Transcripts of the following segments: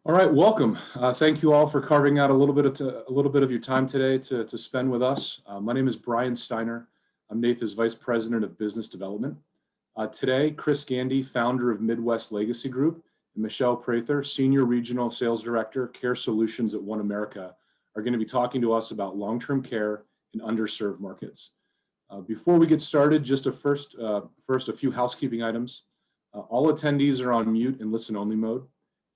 All right, welcome. Thank you all for carving out a little bit of your time today to spend with us. My name is Brian Steiner. I'm NAIFA's Vice President of Business Development. Today, Chris Gandy, founder of Midwest Legacy Group, and Michelle Prather, Senior Regional Sales Director, Care Solutions at OneAmerica, are going to be talking to us about long-term care in underserved markets. Before we get started, just first a few housekeeping items. All attendees are on mute and listen-only mode.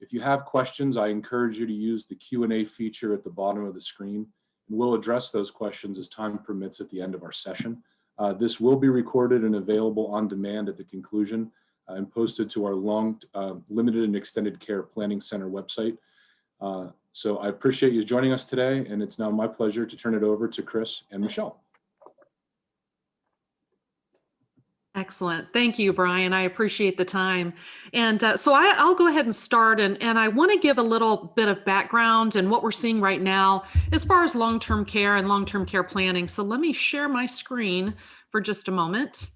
If you have questions, I encourage you to use the Q&A feature at the bottom of the screen, and we'll address those questions as time permits at the end of our session. This will be recorded and available on demand at the conclusion and posted to our limited and extended care planning center website. So I appreciate you joining us today, and it's now my pleasure to turn it over to Chris and Michelle. Excellent. Thank you, Brian. I appreciate the time. And so I'll go ahead and start. And I want to give a little bit of background and what we're seeing right now as far as long-term care and long-term care planning. So let me share my screen for just a moment.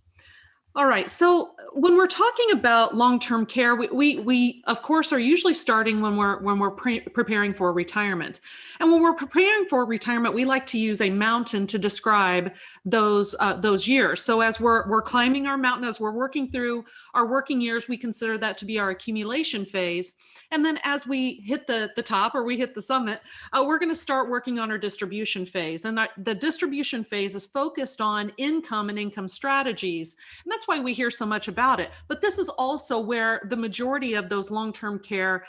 All right. So when we're talking about long-term care, we of course are usually starting when we're preparing for retirement. And when we're preparing for retirement, we like to use a mountain to describe those years. So as we're climbing our mountain, as we're working through our working years, we consider that to be our accumulation phase. And then as we hit the top or we hit the summit, we're going to start working on our distribution phase. And the distribution phase is focused on income and income strategies. And that's why we hear so much about it. But this is also where the majority of those long-term care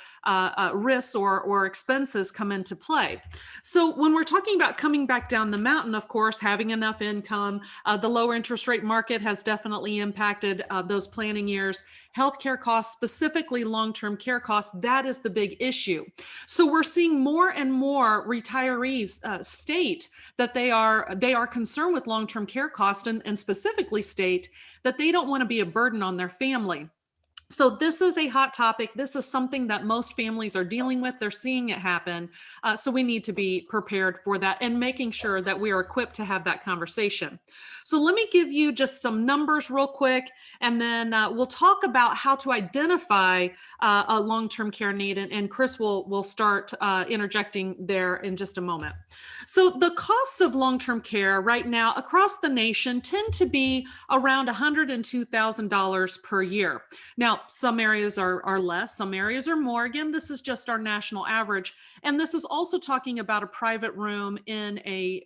risks or expenses come into play. So when we're talking about coming back down the mountain, of course, having enough income, the lower interest rate market has definitely impacted those planning years. Healthcare costs, specifically long-term care costs, that is the big issue. So we're seeing more and more retirees state that they are concerned with long-term care costs and specifically state that they don't want to be a burden on their family. So this is a hot topic. This is something that most families are dealing with. They're seeing it happen. So we need to be prepared for that and making sure that we are equipped to have that conversation. So let me give you just some numbers real quick, and then we'll talk about how to identify a long-term care need. And Chris will start interjecting there in just a moment. So the costs of long-term care right now across the nation tend to be around $102,000 per year. Now, some areas are less, some areas are more. Again, this is just our national average. And this is also talking about a private room in a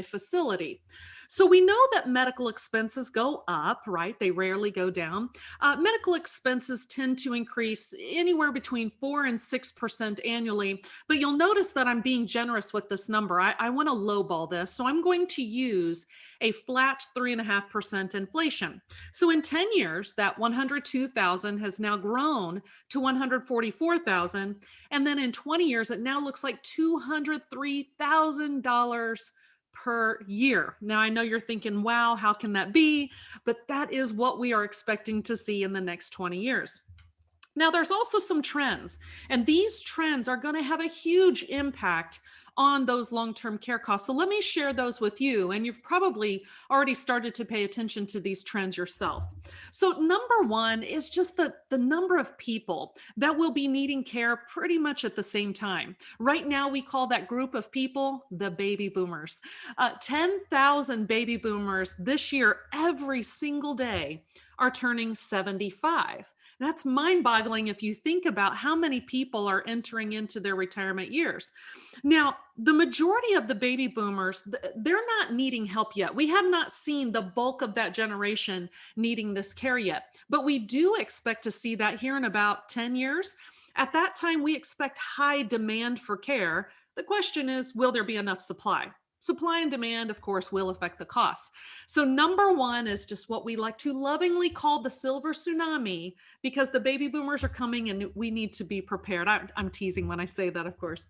facility. So we know that medical expenses go up, right? They rarely go down. Medical expenses tend to increase anywhere between 4 and 6% annually, but you'll notice that I'm being generous with this number. I want to lowball this. So I'm going to use a flat 3.5% inflation. So in 10 years, that 102,000 has now grown to 144,000. And then in 20 years, it now looks like $203,000 per year. Now, I know you're thinking, wow, how can that be? But that is what we are expecting to see in the next 20 years. Now, there's also some trends, and these trends are going to have a huge impact on those long-term care costs. So let me share those with you. And you've probably already started to pay attention to these trends yourself. So number one is just the number of people that will be needing care pretty much at the same time. Right now, we call that group of people the baby boomers. 10,000 baby boomers this year, every single day, are turning 75. That's mind-boggling if you think about how many people are entering into their retirement years. Now, the majority of the baby boomers, they're not needing help yet. We have not seen the bulk of that generation needing this care yet, but we do expect to see that here in about 10 years. At that time, we expect high demand for care. The question is, will there be enough supply? Supply and demand, of course, will affect the costs. So number one is just what we like to lovingly call the silver tsunami, because the baby boomers are coming and we need to be prepared. I'm teasing when I say that, of course.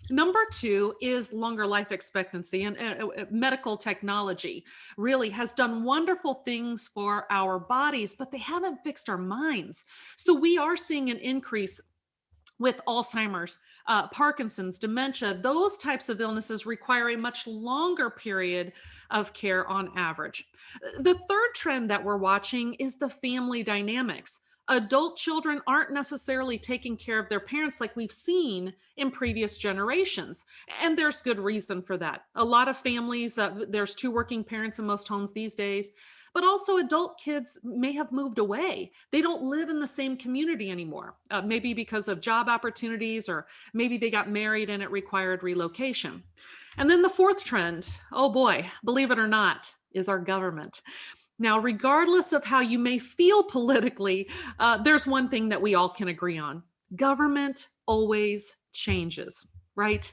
Number two is longer life expectancy, and medical technology really has done wonderful things for our bodies, but they haven't fixed our minds. So we are seeing an increase with Alzheimer's, Parkinson's, dementia. Those types of illnesses require a much longer period of care on average. The third trend that we're watching is the family dynamics. Adult children aren't necessarily taking care of their parents like we've seen in previous generations. And there's good reason for that. A lot of families, there's two working parents in most homes these days, but also adult kids may have moved away. They don't live in the same community anymore, maybe because of job opportunities, or maybe they got married and it required relocation. And then the fourth trend, oh boy, believe it or not, is our government. Now, regardless of how you may feel politically, there's one thing that we all can agree on. Government always changes, right?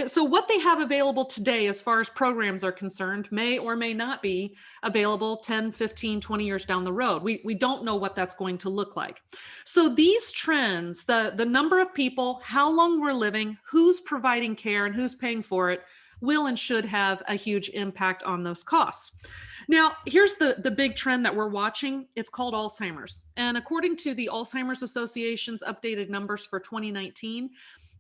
So what they have available today as far as programs are concerned may or may not be available 10, 15, 20 years down the road. We don't know what that's going to look like. So these trends, the number of people, how long we're living, who's providing care and who's paying for it, will and should have a huge impact on those costs. Now, here's the big trend that we're watching. It's called Alzheimer's. And according to the Alzheimer's Association's updated numbers for 2019,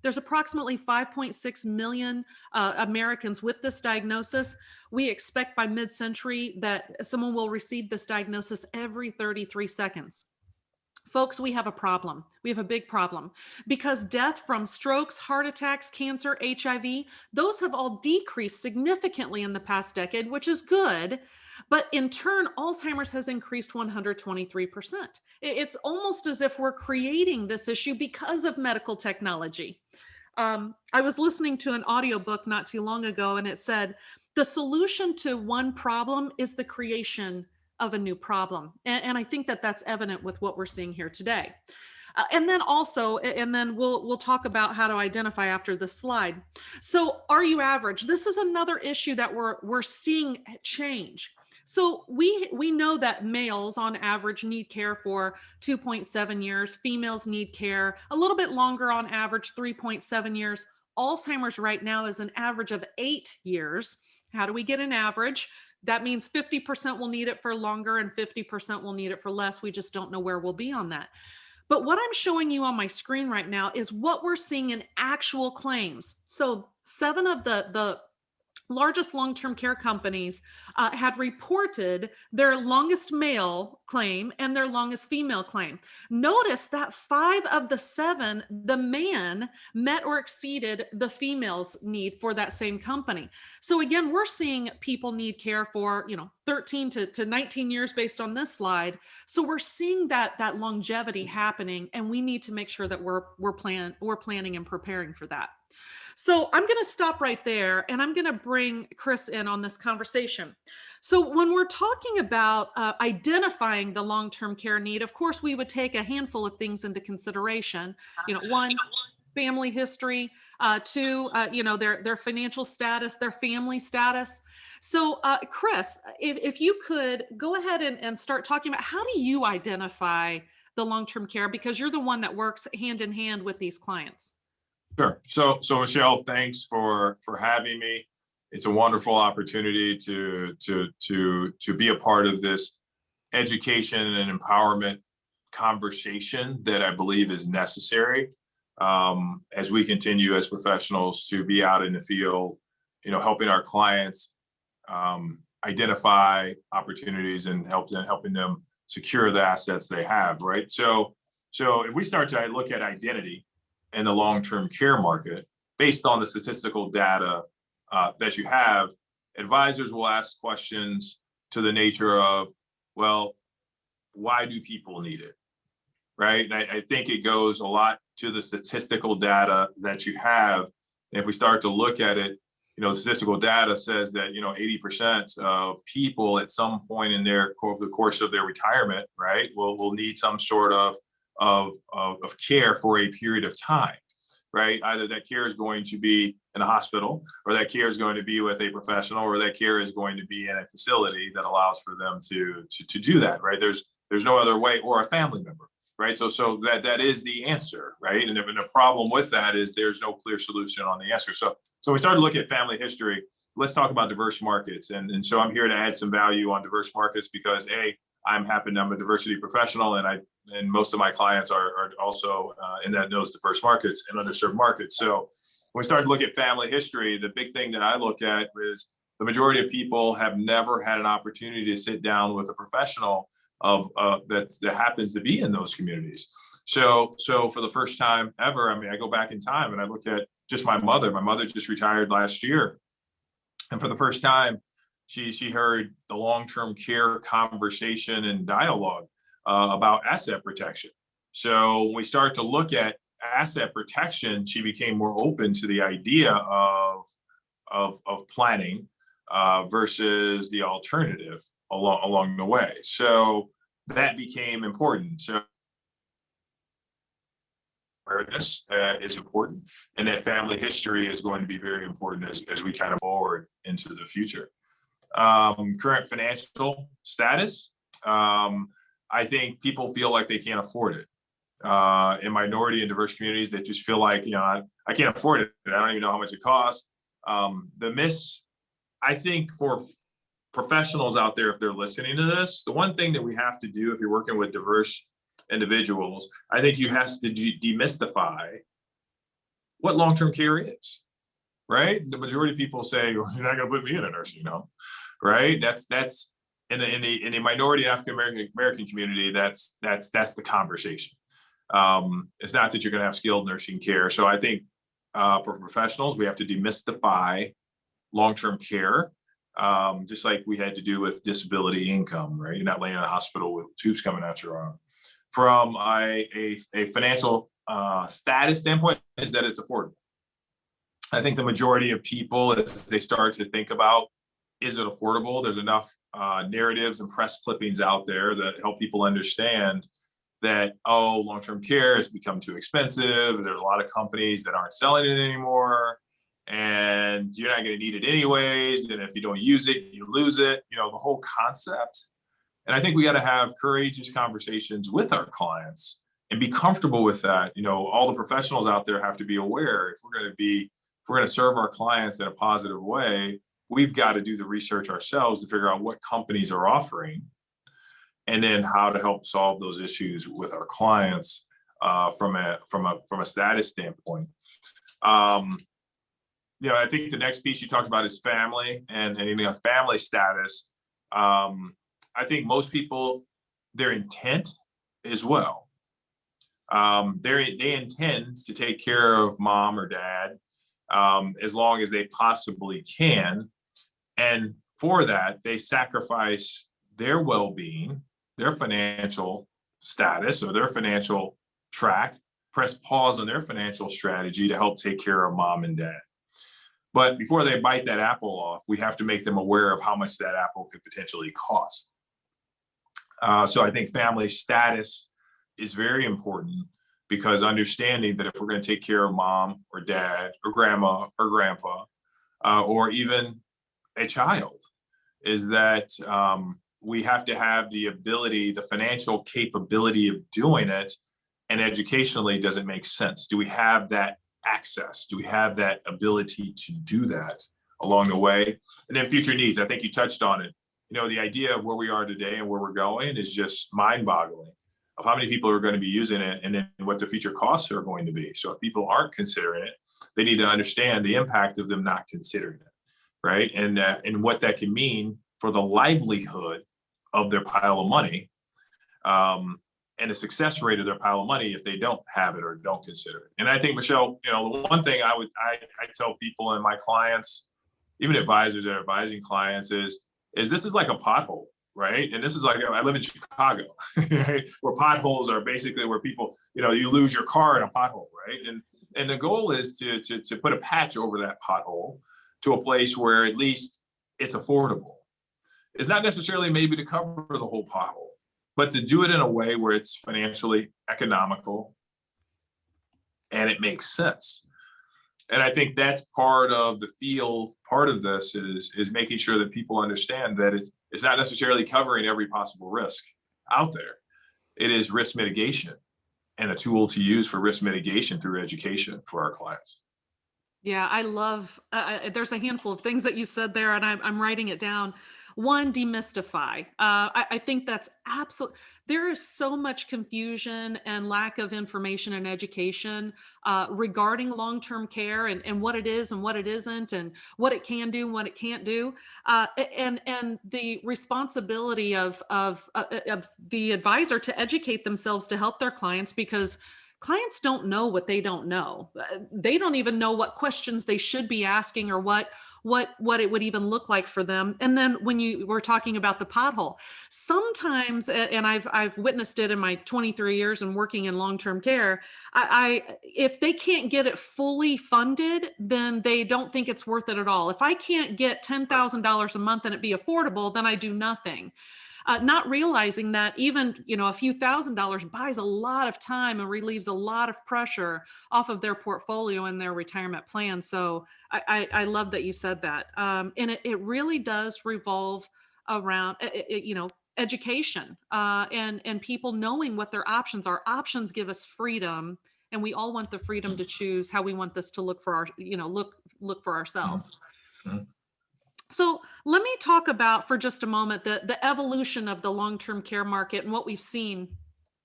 there's approximately 5.6 million Americans with this diagnosis. We expect by mid-century that someone will receive this diagnosis every 33 seconds. Folks, we have a problem. We have a big problem, because death from strokes, heart attacks, cancer, HIV, those have all decreased significantly in the past decade, which is good. But in turn, Alzheimer's has increased 123%. It's almost as if we're creating this issue because of medical technology. I was listening to an audiobook not too long ago, and it said, the solution to one problem is the creation of a new problem. And I think that that's evident with what we're seeing here today. And then we'll talk about how to identify after this slide. So are you average? This is another issue that we're seeing change. So we know that males on average need care for 2.7 years. Females need care a little bit longer, on average 3.7 years. Alzheimer's right now is an average of 8 years. How do we get an average? That means 50% will need it for longer and 50% will need it for less. We just don't know where we'll be on that. But what I'm showing you on my screen right now is what we're seeing in actual claims. So 7 of the largest long-term care companies had reported their longest male claim and their longest female claim. Notice that 5 of the 7, the man met or exceeded the female's need for that same company. So again, we're seeing people need care for 13 to 19 years based on this slide. So we're seeing that longevity happening, and we need to make sure that we're planning and preparing for that. So I'm going to stop right there, and I'm going to bring Chris in on this conversation. So when we're talking about identifying the long-term care need, of course, we would take a handful of things into consideration. One, family history. 2, their financial status, their family status. So Chris, if you could go ahead and start talking about, how do you identify the long-term care, because you're the one that works hand in hand with these clients? Sure. So Michelle, thanks for having me. It's a wonderful opportunity to be a part of this education and empowerment conversation that I believe is necessary as we continue as professionals to be out in the field, helping our clients identify opportunities and helping them secure the assets they have. Right. So if we start to look at identity in the long-term care market, based on the statistical data that you have, advisors will ask questions to the nature of, well, why do people need it, right? And I think it goes a lot to the statistical data that you have. And if we start to look at it, the statistical data says that 80% of people at some point in the course of their retirement, right, will need some sort of care for a period of time, right? Either that care is going to be in a hospital, or that care is going to be with a professional, or that care is going to be in a facility that allows for them to do that, right? There's no other way, or a family member, right? So that is the answer, right? And the problem with that is there's no clear solution on the answer. So we started to look at family history. Let's talk about diverse markets. And so I'm here to add some value on diverse markets because I'm a diversity professional, and most of my clients are also in those diverse markets and underserved markets. So when we start to look at family history, the big thing that I look at is the majority of people have never had an opportunity to sit down with a professional that happens to be in those communities. So for the first time ever, I mean, I go back in time and I look at just my mother. My mother just retired last year, and for the first time, she heard the long-term care conversation and dialogue about asset protection. So when we start to look at asset protection, she became more open to the idea of planning versus the alternative along the way. So that became important. So awareness is important, and that family history is going to be very important as we kind of forward into the future. Current financial status, I think people feel like they can't afford it. In minority and diverse communities, they just feel like, I can't afford it. I don't even know how much it costs. The miss, I think, for professionals out there, if they're listening to this, the one thing that we have to do if you're working with diverse individuals, I think you have to demystify what long-term care is, right? The majority of people say, well, you're not going to put me in a nursing home, right? That's in the minority African American community, that's the conversation. It's not that you're going to have skilled nursing care. So I think for professionals, we have to demystify long-term care, just like we had to do with disability income, right? You're not laying in a hospital with tubes coming out your arm. From a financial status standpoint, is that it's affordable. I think the majority of people, as they start to think about, is it affordable? There's enough narratives and press clippings out there that help people understand that, long-term care has become too expensive. There's a lot of companies that aren't selling it anymore, and you're not going to need it anyways. And if you don't use it, you lose it, the whole concept. And I think we got to have courageous conversations with our clients and be comfortable with that. All the professionals out there have to be aware if we're going to serve our clients in a positive way, we've got to do the research ourselves to figure out what companies are offering, and then how to help solve those issues with our clients from a status standpoint. I think the next piece you talked about is family and family status. I think most people, their intent as well. They intend to take care of mom or dad as long as they possibly can. And for that, they sacrifice their well-being, their financial status or their financial track, press pause on their financial strategy to help take care of mom and dad. But before they bite that apple off, we have to make them aware of how much that apple could potentially cost. So I think family status is very important, because understanding that if we're going to take care of mom or dad or grandma or grandpa, or even a child, is that we have to have the ability, the financial capability of doing it. And educationally, does it make sense? Do we have that access? Do we have that ability to do that along the way? And then future needs, I think you touched on it. The idea of where we are today and where we're going is just mind-boggling, of how many people are going to be using it and then what the future costs are going to be. So if people aren't considering it, they need to understand the impact of them not considering it, right? And what that can mean for the livelihood of their pile of money, and the success rate of their pile of money if they don't have it or don't consider it. And I think, Michelle, the one thing I tell people and my clients, even advisors that are advising clients, is this is like a pothole, right? And this is like, I live in Chicago, right? Where potholes are basically where people, you lose your car in a pothole, right? And the goal is to put a patch over that pothole to a place where at least it's affordable. It's not necessarily maybe to cover the whole pothole, but to do it in a way where it's financially economical and it makes sense. And I think that's part of the field. Part of this is making sure that people understand that it's not necessarily covering every possible risk out there. It is risk mitigation and a tool to use for risk mitigation through education for our clients. Yeah, I love, there's a handful of things that you said there, and I'm writing it down. One, demystify. I think that's absolute. There is so much confusion and lack of information and education regarding long-term care and what it is and what it isn't, and what it can do and what it can't do. And the responsibility of the advisor to educate themselves to help their clients, because clients don't know what they don't know. They don't even know what questions they should be asking, or what it would even look like for them. And then when you were talking about the pothole, sometimes, and I've witnessed it in my 23 years and working in long-term care, if they can't get it fully funded, then they don't think it's worth it at all. If I can't get $10,000 a month and it be affordable, then I do nothing. Not realizing that even, a few $1,000s buys a lot of time and relieves a lot of pressure off of their portfolio and their retirement plan. So I love that you said that. And it really does revolve around, education, and people knowing what their options are. Options give us freedom, and we all want the freedom to choose how we want this to look for our, look for ourselves. Mhm. So let me talk about for just a moment the evolution of the long-term care market and what we've seen.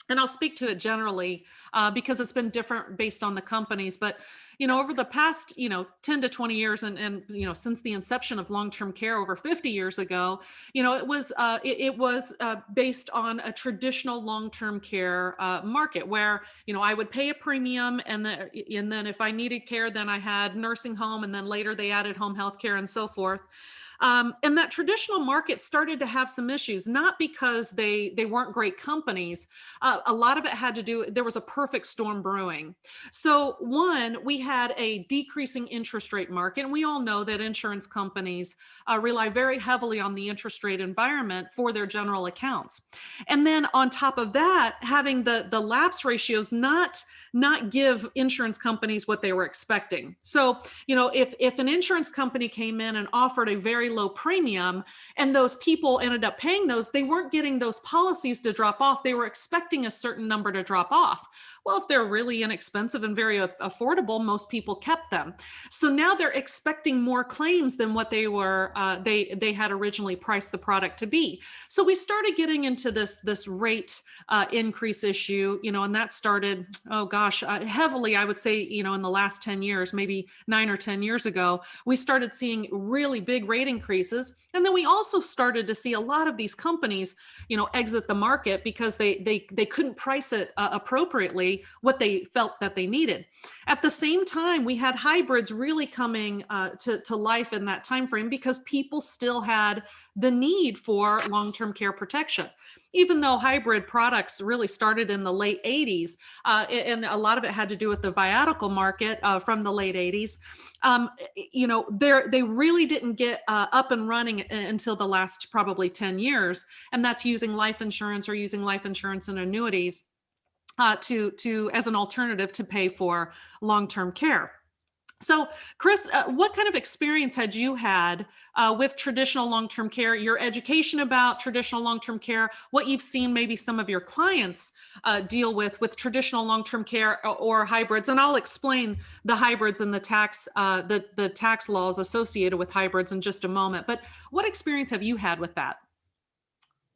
And I'll speak to it generally because it's been different based on the companies. But, over the past, 10 to 20 years, and since the inception of long-term care over 50 years ago, it was based on a traditional long-term care market where, I would pay a premium, and then if I needed care, then I had nursing home, and then later they added home health care and so forth. And that traditional market started to have some issues, not because they weren't great companies. A lot of it had to do, there was a perfect storm brewing. So one, we had a decreasing interest rate market. And we all know that insurance companies rely very heavily on the interest rate environment for their general accounts. And then on top of that, having the lapse ratios not give insurance companies what they were expecting. So, if an insurance company came in and offered a very low premium, and those people ended up paying those, they weren't getting those policies to drop off. They were expecting a certain number to drop off. Well, if they're really inexpensive and very affordable, most people kept them. So now they're expecting more claims than what they were they had originally priced the product to be. So we started getting into this rate increase issue, and that started, oh gosh, heavily, I would say, in the last 10 years, maybe 9 or 10 years ago, we started seeing really big rate increases. And then we also started to see a lot of these companies, exit the market because they couldn't price it appropriately what they felt that they needed. At the same time, we had hybrids really coming to life in that time frame because people still had the need for long-term care protection. Even though hybrid products really started in the late 80s, and a lot of it had to do with the viatical market from the late 80s, they really didn't get up and running until the last probably 10 years. And that's using life insurance or using life insurance and annuities to as an alternative to pay for long-term care. So, Chris, what kind of experience had you had with traditional long-term care, your education about traditional long-term care, what you've seen maybe some of your clients deal with traditional long-term care or hybrids? And I'll explain the hybrids and the tax laws associated with hybrids in just a moment. But what experience have you had with that?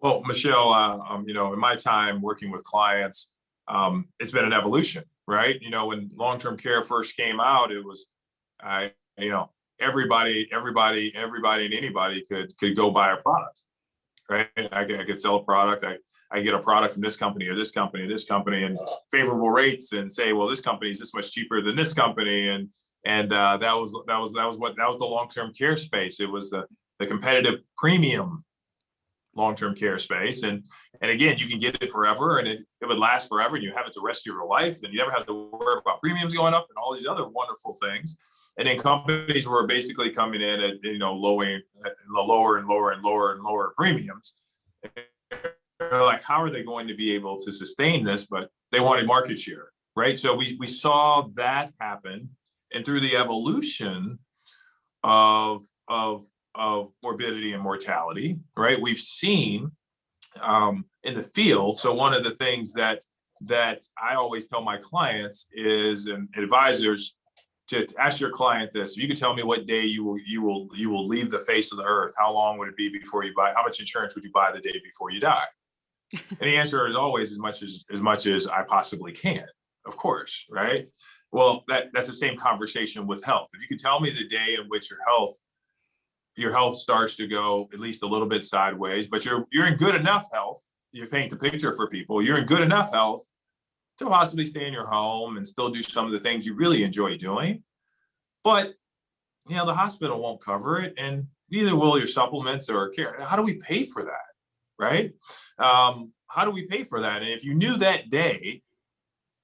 Well, Michelle, in my time working with clients, it's been an evolution, right? When long-term care first came out, it was, everybody and anybody could go buy a product, right? I could sell a product. I get a product from this company or this company or this company and favorable rates, and say, well, this company is this much cheaper than this company, and that was the long-term care space. It was the competitive premium long-term care space. And again, you can get it forever, and it would last forever, and you have it the rest of your life, and you never have to worry about premiums going up and all these other wonderful things. And then companies were basically coming in at lower and lower premiums. They're like, how are they going to be able to sustain this? But they wanted market share, right? So we saw that happen, and through the evolution of morbidity and mortality, right? We've seen in the field. So one of the things that I always tell my clients is, and advisors, to ask your client this: if you could tell me what day you will leave the face of the earth, how long would it be before you buy? How much insurance would you buy the day before you die? And the answer is always as much as I possibly can, of course, right? Well, that's the same conversation with health. If you could tell me the day in which your health starts to go at least a little bit sideways, but you're in good enough health, you paint the picture for people, you're in good enough health to possibly stay in your home and still do some of the things you really enjoy doing. But, the hospital won't cover it, and neither will your supplements or care. How do we pay for that, right? How do we pay for that? And if you knew that day,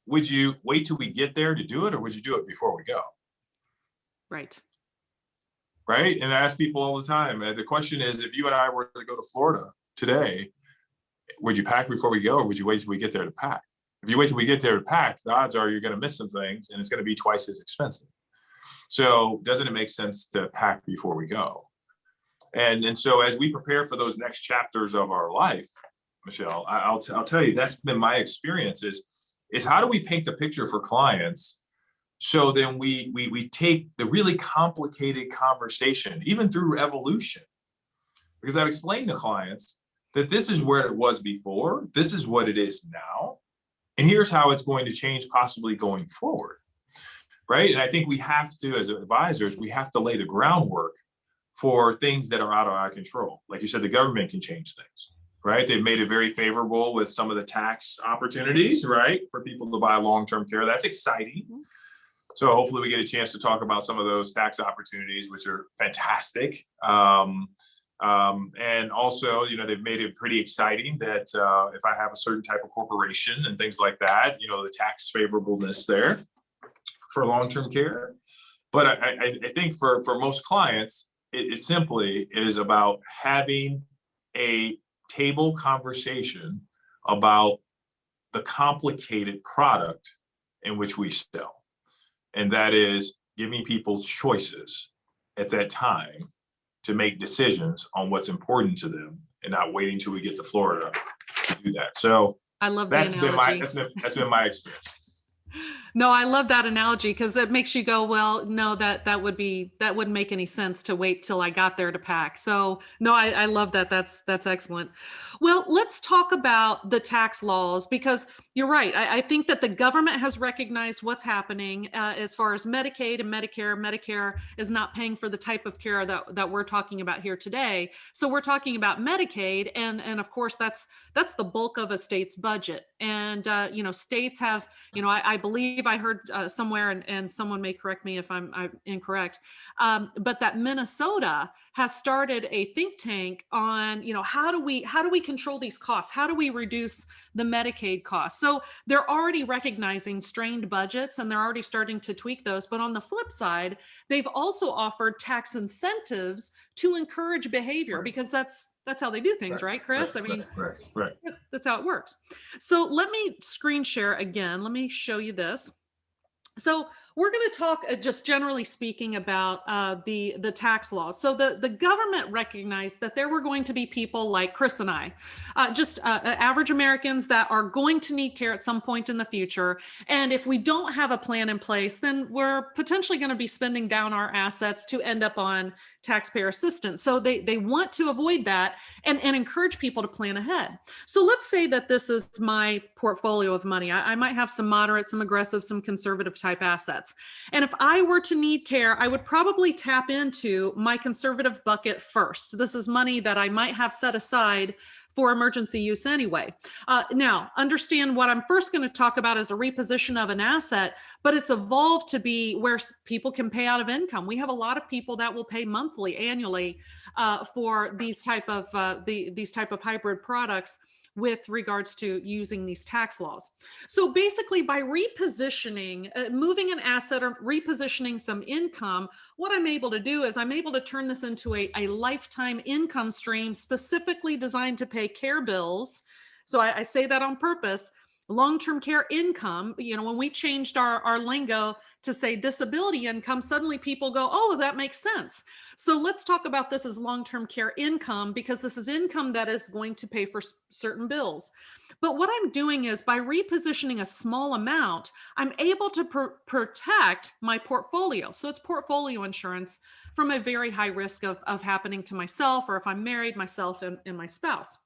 would you wait till we get there to do it, or would you do it before we go? Right. Right. And I ask people all the time, the question is, if you and I were to go to Florida today, would you pack before we go, or would you wait till we get there to pack? If you wait till we get there to pack, the odds are you're going to miss some things, and it's going to be twice as expensive. So doesn't it make sense to pack before we go? And so as we prepare for those next chapters of our life, Michelle, I'll tell you, that's been my experience is how do we paint the picture for clients, so then we take the really complicated conversation, even through evolution, because I've explained to clients that this is where it was before, this is what it is now, and here's how it's going to change possibly going forward, right? And I think we have to, as advisors, we have to lay the groundwork for things that are out of our control. Like you said, the government can change things, right? They've made it very favorable with some of the tax opportunities, right, for people to buy long-term care. That's exciting. So hopefully we get a chance to talk about some of those tax opportunities, which are fantastic. And also, they've made it pretty exciting that if I have a certain type of corporation and things like that, the tax favorableness there for long-term care. But I think for most clients, it simply is about having a table conversation about the complicated product in which we sell. And that is giving people choices at that time to make decisions on what's important to them, and not waiting till we get to Florida to do that. So I love the analogy. That's been my experience. No, I love that analogy, because it makes you go, well, no, that wouldn't make any sense to wait till I got there to pack. So no, I love that. That's excellent. Well, let's talk about the tax laws, because you're right. I think that the government has recognized what's happening as far as Medicaid and Medicare. Medicare is not paying for the type of care that we're talking about here today. So we're talking about Medicaid, and of course that's the bulk of a state's budget. And states have, I believe I heard somewhere, and someone may correct me if I'm incorrect, but that Minnesota has started a think tank on, how do we control these costs? How do we reduce the Medicaid costs? So they're already recognizing strained budgets, and they're already starting to tweak those. But on the flip side, they've also offered tax incentives to encourage behavior, because that's how they do things, right, Chris? Right. That's how it works. So let me screen share again. Let me show you this. So we're going to talk just generally speaking about the tax laws. So the government recognized that there were going to be people like Chris and I, just average Americans that are going to need care at some point in the future. And if we don't have a plan in place, then we're potentially going to be spending down our assets to end up on taxpayer assistance. So they want to avoid that and encourage people to plan ahead. So let's say that this is my portfolio of money. I might have some moderate, some aggressive, some conservative type assets. And if I were to need care, I would probably tap into my conservative bucket first. This is money that I might have set aside for emergency use anyway. Now, understand what I'm first going to talk about is a reposition of an asset, but it's evolved to be where people can pay out of income. We have a lot of people that will pay monthly, annually for these type of hybrid products with regards to using these tax laws. So basically, by repositioning, moving an asset or repositioning some income, what I'm able to do is I'm able to turn this into a lifetime income stream specifically designed to pay care bills. So I say that on purpose, long-term care income, when we changed our lingo to say disability income, suddenly people go, oh, that makes sense. So let's talk about this as long-term care income, because this is income that is going to pay for certain bills. But what I'm doing is, by repositioning a small amount, I'm able to protect my portfolio. So it's portfolio insurance from a very high risk of happening to myself, or if I'm married, myself and my spouse.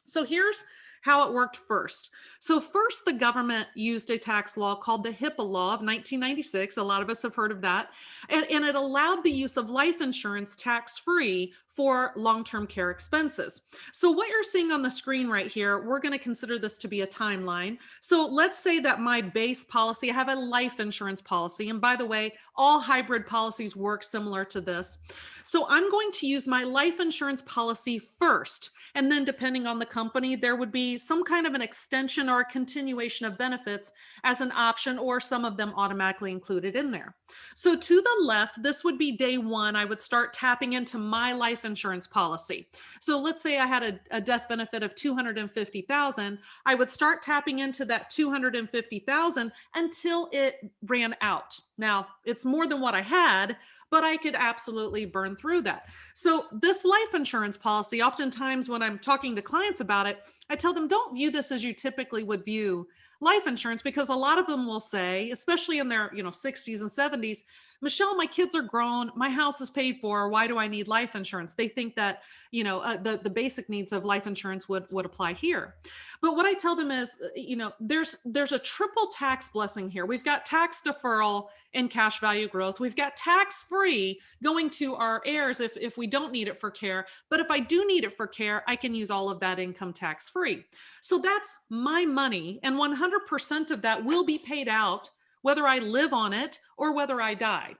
So here's how it worked first. So first, the government used a tax law called the HIPAA law of 1996. A lot of us have heard of that. And it allowed the use of life insurance tax-free for long-term care expenses. So what you're seeing on the screen right here, we're going to consider this to be a timeline. So let's say that my base policy, I have a life insurance policy. And by the way, all hybrid policies work similar to this. So I'm going to use my life insurance policy first. And then depending on the company, there would be some kind of an extension or a continuation of benefits as an option, or some of them automatically included in there. So to the left, this would be day one. I would start tapping into my life insurance policy. So let's say I had a death benefit of $250,000. I would start tapping into that $250,000 until it ran out. Now, it's more than what I had, but I could absolutely burn through that. So this life insurance policy, oftentimes when I'm talking to clients about it, I tell them, don't view this as you typically would view life insurance, because a lot of them will say, especially in their 60s and 70s, Michelle, my kids are grown, my house is paid for, why do I need life insurance? They think that the basic needs of life insurance would apply here. But what I tell them is, there's a triple tax blessing here. We've got tax deferral and cash value growth. We've got tax-free going to our heirs if we don't need it for care. But if I do need it for care, I can use all of that income tax-free. So that's my money, and 100% of that will be paid out whether I live on it or whether I die.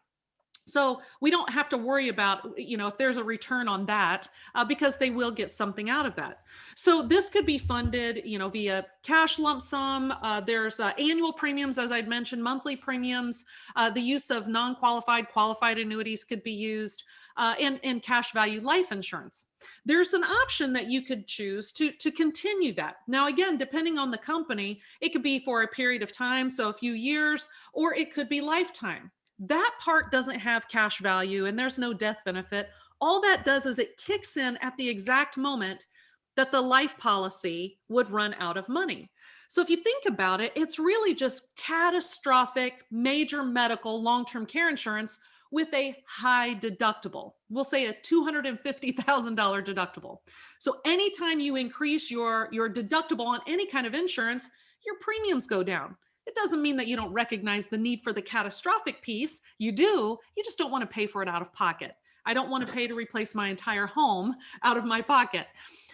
So we don't have to worry about, if there's a return on that, because they will get something out of that. So this could be funded, via cash lump sum. There's annual premiums, as I'd mentioned, monthly premiums. The use of non-qualified, qualified annuities could be used, and cash value life insurance. There's an option that you could choose to continue that. Now, again, depending on the company, it could be for a period of time, so a few years, or it could be lifetime. That part doesn't have cash value and there's no death benefit. All that does is it kicks in at the exact moment that the life policy would run out of money. So if you think about it, it's really just catastrophic, major medical long-term care insurance with a high deductible. We'll say a $250,000 deductible. So anytime you increase your deductible on any kind of insurance, your premiums go down. It doesn't mean that you don't recognize the need for the catastrophic piece. You do, you just don't want to pay for it out of pocket. I don't want to pay to replace my entire home out of my pocket.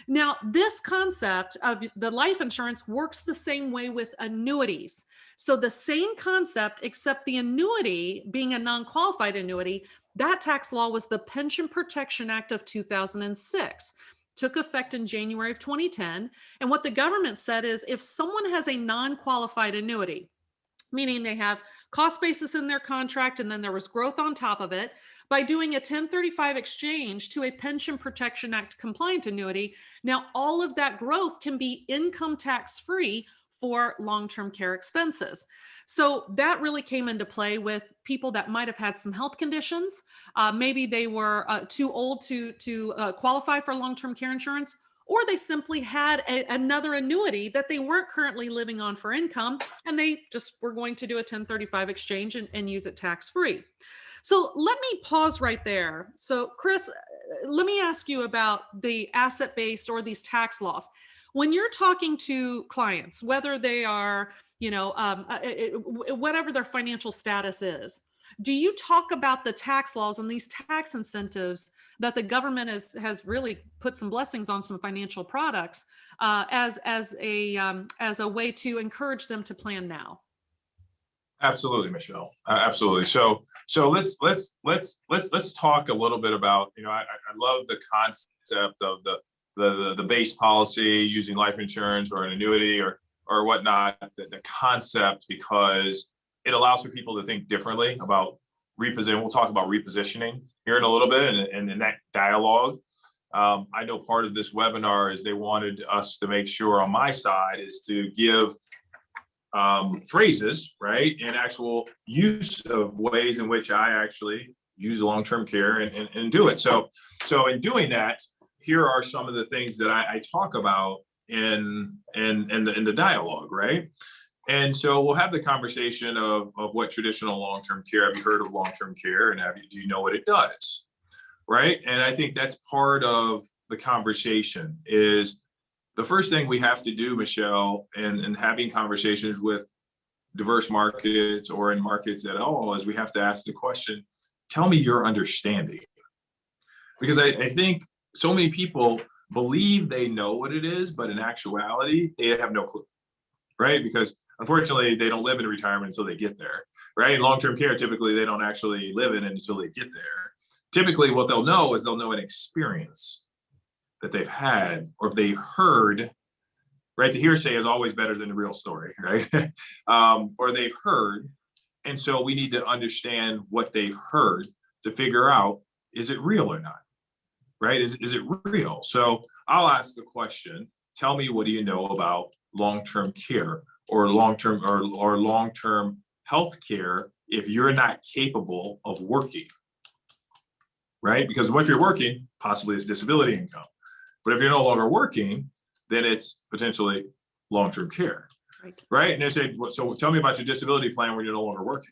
Now, this concept of the life insurance works the same way with annuities. So the same concept, except the annuity being a non-qualified annuity, that tax law was the Pension Protection Act of 2006. Took effect in January of 2010. And what the government said is, if someone has a non-qualified annuity, meaning they have cost basis in their contract and then there was growth on top of it, by doing a 1035 exchange to a Pension Protection Act compliant annuity, now all of that growth can be income tax free for long-term care expenses. So that really came into play with people that might have had some health conditions. Maybe they were too old to qualify for long-term care insurance, or they simply had another annuity that they weren't currently living on for income, and they just were going to do a 1035 exchange and use it tax-free. So let me pause right there. So Chris, let me ask you about the asset-based or these tax laws. When you're talking to clients, whether they are, whatever their financial status is, do you talk about the tax laws and these tax incentives that the government has really put some blessings on some financial products as a way to encourage them to plan now? Absolutely, Michelle. Absolutely. So let's talk a little bit about, I love the concept of the base policy using life insurance or an annuity or whatnot, the concept, because it allows for people to think differently about reposition. We'll talk about repositioning here in a little bit and in that dialogue. I know part of this webinar is they wanted us to make sure on my side is to give phrases, right, and actual use of ways in which I actually use long-term care and do it. So in doing that, here are some of the things that I talk about in the dialogue, right? And so we'll have the conversation of what traditional long-term care, have you heard of long-term care, and do you know what it does, right? And I think that's part of the conversation. Is the first thing we have to do, Michelle, and having conversations with diverse markets or in markets at all, is we have to ask the question, tell me your understanding. Because I think so many people believe they know what it is, but in actuality, they have no clue, right? Because unfortunately, they don't live in retirement until they get there, right? In long-term care, typically, they don't actually live in it until they get there. Typically, what they'll know is they'll know an experience that they've had or they've heard, right? The hearsay is always better than the real story, right? Or they've heard. And so we need to understand what they've heard to figure out, is it real or not, right? Is it real? So I'll ask the question, tell me, what do you know about long-term care or long-term or long-term health care if you're not capable of working, right? Because if you're working, possibly it's disability income. But if you're no longer working, then it's potentially long-term care, right? And they say, so tell me about your disability plan when you're no longer working.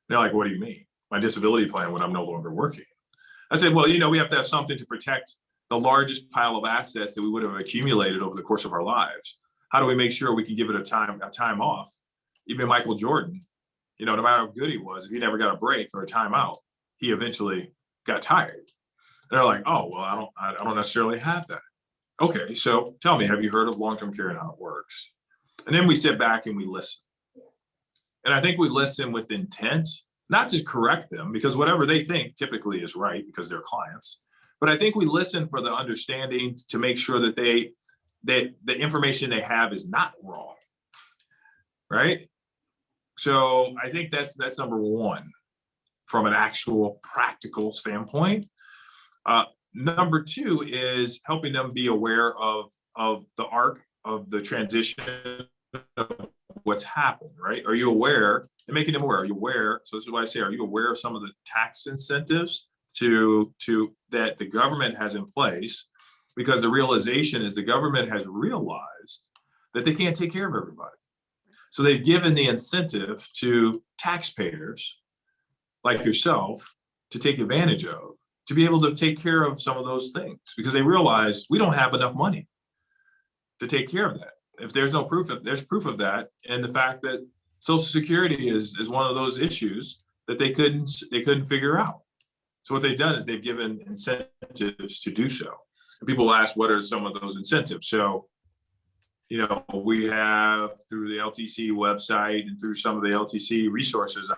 They're like, what do you mean? My disability plan when I'm no longer working? I said, well, we have to have something to protect the largest pile of assets that we would have accumulated over the course of our lives. How do we make sure we can give it a time off? Even Michael Jordan, no matter how good he was, if he never got a break or a timeout, he eventually got tired. And they're like, oh, well, I don't necessarily have that. Okay, so tell me, have you heard of long-term care and how it works? And then we sit back and we listen. And I think we listen with intent, not to correct them, because whatever they think typically is right because they're clients. But I think we listen for the understanding to make sure that the information they have is not wrong, right? So I think that's number one from an actual practical standpoint. Number two is helping them be aware of the arc of the transition of what's happened, right? Are you aware, and making them aware, are you aware? So this is why I say, are you aware of some of the tax incentives to that the government has in place? Because the realization is the government has realized that they can't take care of everybody. So they've given the incentive to taxpayers like yourself to take advantage of, to be able to take care of some of those things, because they realize we don't have enough money to take care of that. If there's no proof, there's proof of that, and the fact that Social Security is one of those issues that they couldn't figure out. So what they've done is they've given incentives to do so. And people ask, what are some of those incentives? So, we have through the LTC website and through some of the LTC resources,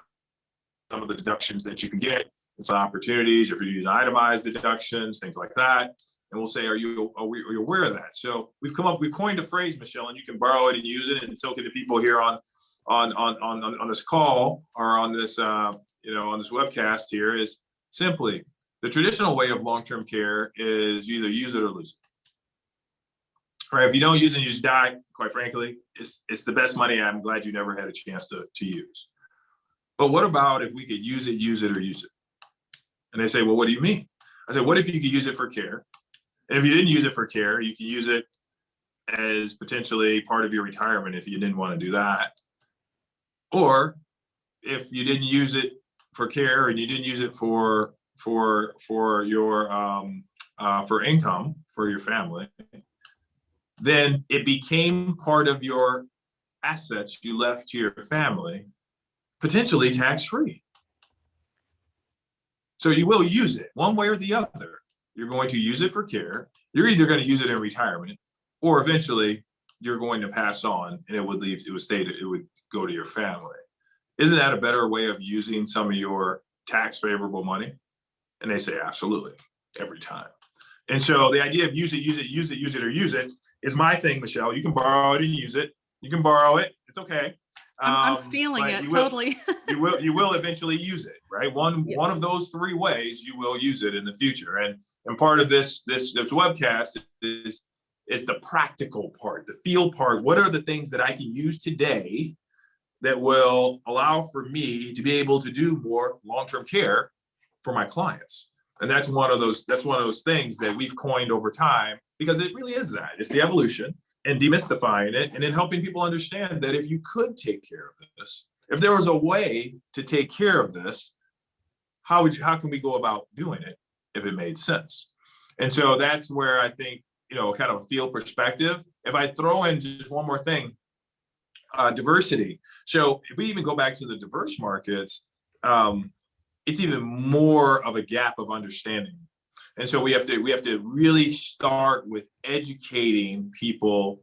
some of the deductions that you can get, some opportunities if you're using itemized deductions, things like that. And we'll say, are you aware of that? So we've coined a phrase, Michelle, and you can borrow it and use it, and so can the people here on this call or on this on this webcast here, is simply the traditional way of long-term care is you either use it or lose it. Right? If you don't use it, you just die. Quite frankly, it's the best money I'm glad you never had a chance to use. But what about if we could use it, or use it? And they say, well, what do you mean? I said, what if you could use it for care? And if you didn't use it for care, you can use it as potentially part of your retirement if you didn't want to do that. Or if you didn't use it for care and you didn't use it for your for income for your family, then it became part of your assets you left to your family, potentially tax-free. So you will use it one way or the other. You're going to use it for care. You're either going to use it in retirement, or eventually you're going to pass on, and it would go to your family. Isn't that a better way of using some of your tax favorable money? And they say, absolutely, every time. And so the idea of use it is my thing, Michelle. You can borrow it and use it. You can borrow it. It's okay. I'm stealing it, totally. you will eventually use it, right? One of those three ways you will use it in the future. And part of this webcast is the practical part, the field part. What are the things that I can use today that will allow for me to be able to do more long-term care for my clients. And that's one of those things that we've coined over time, because it really is that. It's the evolution and demystifying it, and then helping people understand that if you could take care of this, if there was a way to take care of this, how can we go about doing it if it made sense? And so that's where I think, kind of a field perspective. If I throw in just one more thing, diversity. So if we even go back to the diverse markets, it's even more of a gap of understanding. And so we have to really start with educating people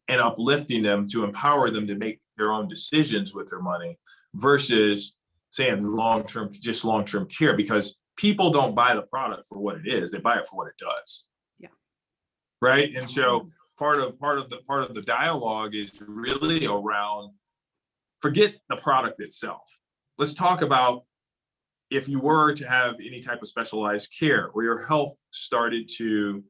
and uplifting them to empower them to make their own decisions with their money, versus saying long-term care, because people don't buy the product for what it is, they buy it for what it does. Yeah. Right. And so part of the dialogue is really around, forget the product itself. Let's talk about, if you were to have any type of specialized care, or your health started to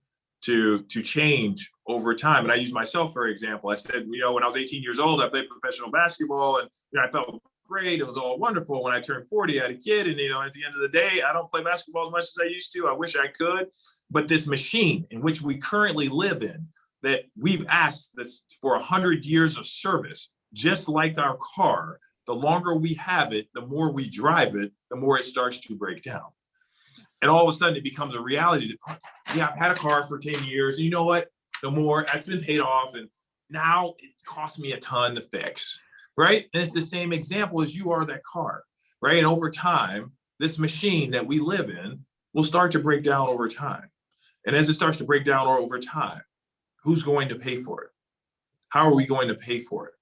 change over time. And I use myself for example. I said, when I was 18 years old, I played professional basketball, and I felt great. It was all wonderful. When I turned 40, I had a kid, and at the end of the day, I don't play basketball as much as I used to. I wish I could. But this machine in which we currently live in, that we've asked this for 100 years of service, just like our car, the longer we have it, the more we drive it, the more it starts to break down. And all of a sudden it becomes a reality that, I've had a car for 10 years. And you know what? The more it's been paid off, and now it costs me a ton to fix, right? And it's the same example as you are that car, right? And over time, this machine that we live in will start to break down over time. And as it starts to break down over time, who's going to pay for it? How are we going to pay for it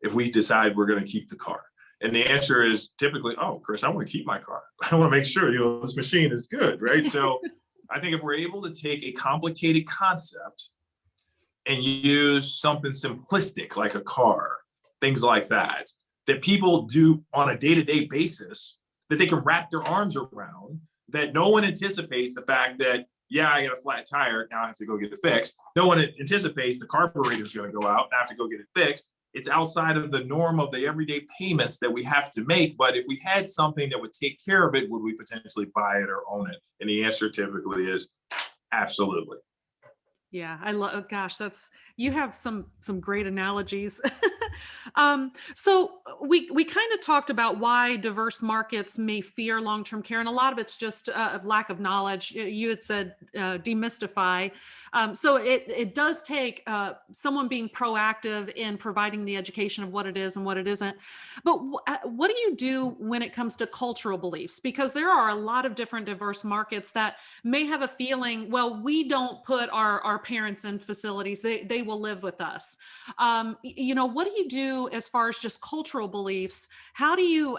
if we decide we're going to keep the car? And the answer is typically, oh, Chris, I want to keep my car. I want to make sure, this machine is good, right? So I think if we're able to take a complicated concept and use something simplistic like a car, things like that people do on a day-to-day basis, that they can wrap their arms around, that no one anticipates the fact that, I got a flat tire, now I have to go get it fixed. No one anticipates the carburetor is going to go out and I have to go get it fixed. It's outside of the norm of the everyday payments that we have to make. But if we had something that would take care of it, would we potentially buy it or own it? And the answer typically is absolutely. Yeah, I love, gosh, you have some great analogies. So we kind of talked about why diverse markets may fear long-term care, and a lot of it's just a lack of knowledge. You had said demystify. So it does take someone being proactive in providing the education of what it is and what it isn't. But what do you do when it comes to cultural beliefs? Because there are a lot of different diverse markets that may have a feeling, well, we don't put our parents in facilities, they will live with us. What do you do as far as just cultural beliefs? How do you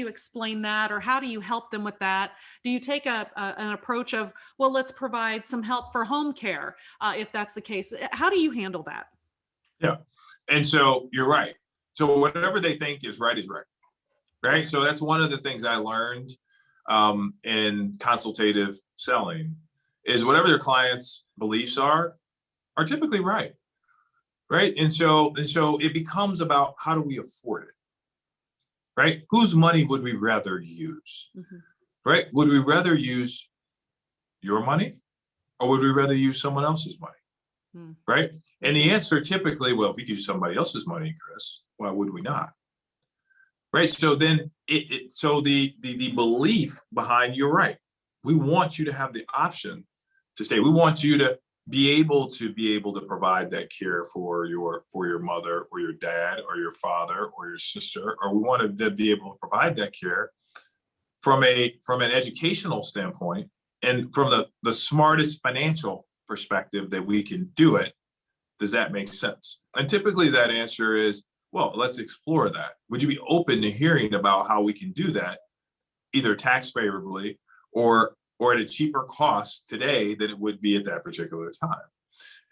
explain that, or how do you help them with that? Do you take an approach of, well, let's provide some help for home care, if that's the case? How do you handle that? Yeah. And so you're right. So whatever they think is right, right? So that's one of the things I learned in consultative selling, is whatever their clients' beliefs are typically right. Right. And so it becomes about, how do we afford it? Right? Whose money would we rather use? Mm-hmm. Right? Would we rather use your money, or would we rather use someone else's money? Mm. Right? And the answer typically, well, if we could use somebody else's money, Chris, why would we not? Right. So then the belief behind, you're right. We want you to have the option to stay. We want you to be able to provide that care for your mother or your dad or your father or your sister, or we want to be able to provide that care from an educational standpoint, and from the smartest financial perspective that we can do it. Does that make sense? And typically that answer is, well, let's explore that. Would you be open to hearing about how we can do that, either tax favorably or at a cheaper cost today than it would be at that particular time?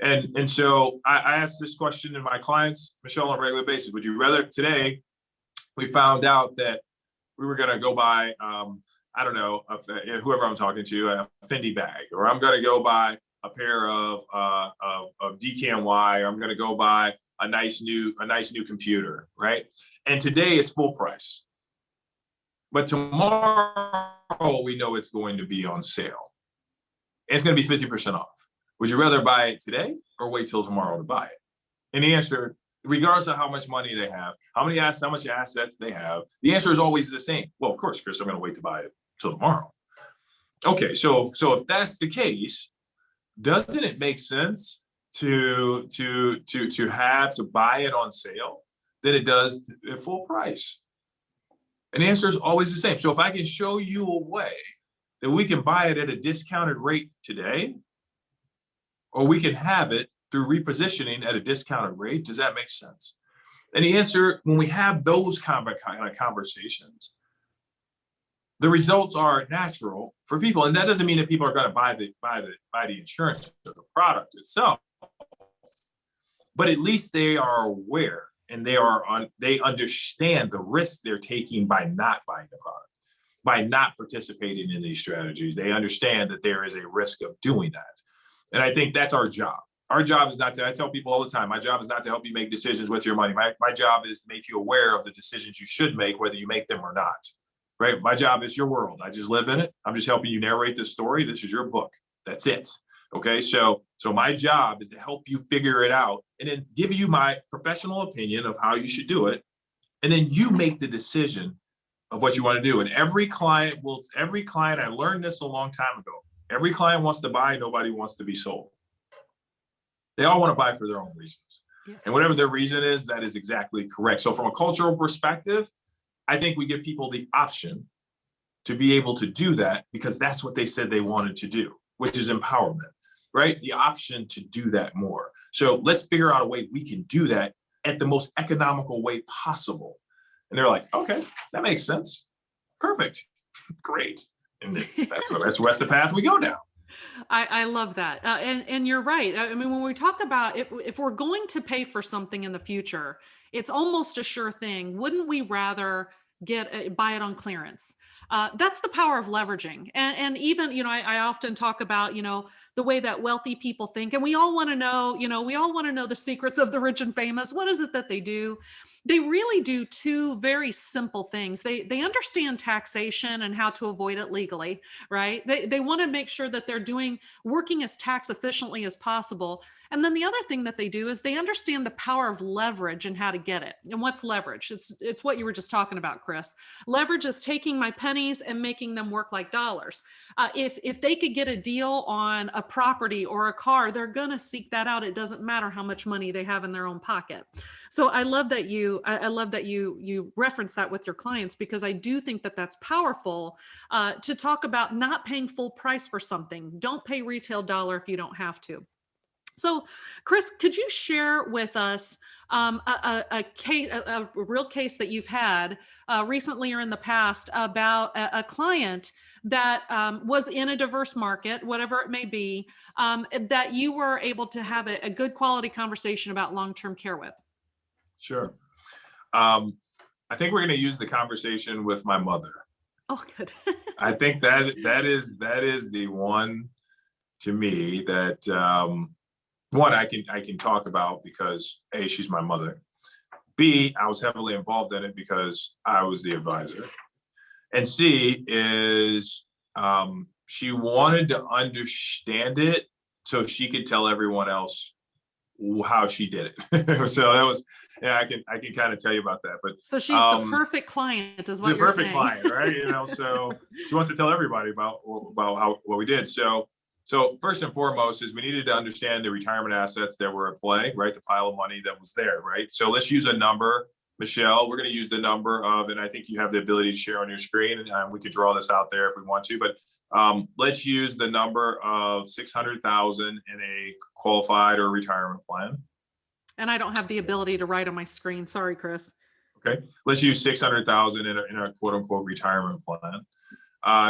And so I ask this question to my clients, Michelle, on a regular basis. Would you rather, today we found out that we were going to go buy, I don't know, whoever I'm talking to, a Fendi bag, or I'm going to go buy a pair of DKNY, or I'm going to go buy a nice new computer, right? And today it's full price. But tomorrow we know it's going to be on sale. It's going to be 50% off. Would you rather buy it today or wait till tomorrow to buy it? And the answer, regardless of how much money they have, how much assets they have, the answer is always the same. Well, of course, Chris, I'm going to wait to buy it till tomorrow. Okay, so if that's the case, doesn't it make sense to buy it on sale than it does at full price? And the answer is always the same. So if I can show you a way that we can buy it at a discounted rate today, or we can have it through repositioning at a discounted rate, does that make sense? And the answer, when we have those kind of conversations, the results are natural for people. And that doesn't mean that people are going to buy the insurance or the product itself, but at least they are aware and they understand the risk they're taking by not buying the product, by not participating in these strategies. They understand that there is a risk of doing that. And I think that's our job. Our job is not to, I tell people all the time, my job is not to help you make decisions with your money. My job is to make you aware of the decisions you should make, whether you make them or not, right? My job is your world. I just live in it. I'm just helping you narrate this story. This is your book. That's it. Okay, so my job is to help you figure it out and then give you my professional opinion of how you should do it. And then you make the decision of what you want to do. And every client, I learned this a long time ago. Every client wants to buy, nobody wants to be sold. They all want to buy for their own reasons. Yes. And whatever their reason is, that is exactly correct. So from a cultural perspective, I think we give people the option to be able to do that because that's what they said they wanted to do, which is empowerment, right? The option to do that more. So let's figure out a way we can do that at the most economical way possible. And they're like, okay, that makes sense. Perfect. Great. And that's the path we go down. I love that. And you're right. I mean, when we talk about if we're going to pay for something in the future, it's almost a sure thing. Wouldn't we rather buy it on clearance? That's the power of leveraging. And even, I often talk about, the way that wealthy people think, and we all want to know, the secrets of the rich and famous. What is it that they do? They really do two very simple things. They understand taxation and how to avoid it legally, right? They want to make sure that they're working as tax efficiently as possible. And then the other thing that they do is they understand the power of leverage and how to get it. And what's leverage? It's what you were just talking about, Chris. Leverage is taking my pennies and making them work like dollars. If they could get a deal on a property or a car, they're going to seek that out. It doesn't matter how much money they have in their own pocket. So I love that you reference that with your clients, because I do think that that's powerful to talk about not paying full price for something. Don't pay retail dollar if you don't have to. So, Chris, could you share with us a real case that you've had recently or in the past about a client that was in a diverse market, whatever it may be, that you were able to have a good quality conversation about long-term care with? Sure. I think we're going to use the conversation with my mother. Oh, good. I think that is the one, to me, that one I can talk about because A, she's my mother. B, I was heavily involved in it because I was the advisor. And C is she wanted to understand it so she could tell everyone else how she did it. So that was, I can kind of tell you about that. But so she's the perfect client, is what you're saying. The perfect client, right? So she wants to tell everybody about what we did. So first and foremost is we needed to understand the retirement assets that were at play, right? The pile of money that was there, right? So let's use a number, Michelle. We're going to use the number of, and I think you have the ability to share on your screen, and we could draw this out there if we want to, but let's use the number of 600,000 in a qualified or retirement plan. And I don't have the ability to write on my screen. Sorry, Chris. Okay, let's use 600,000 in a quote unquote retirement plan.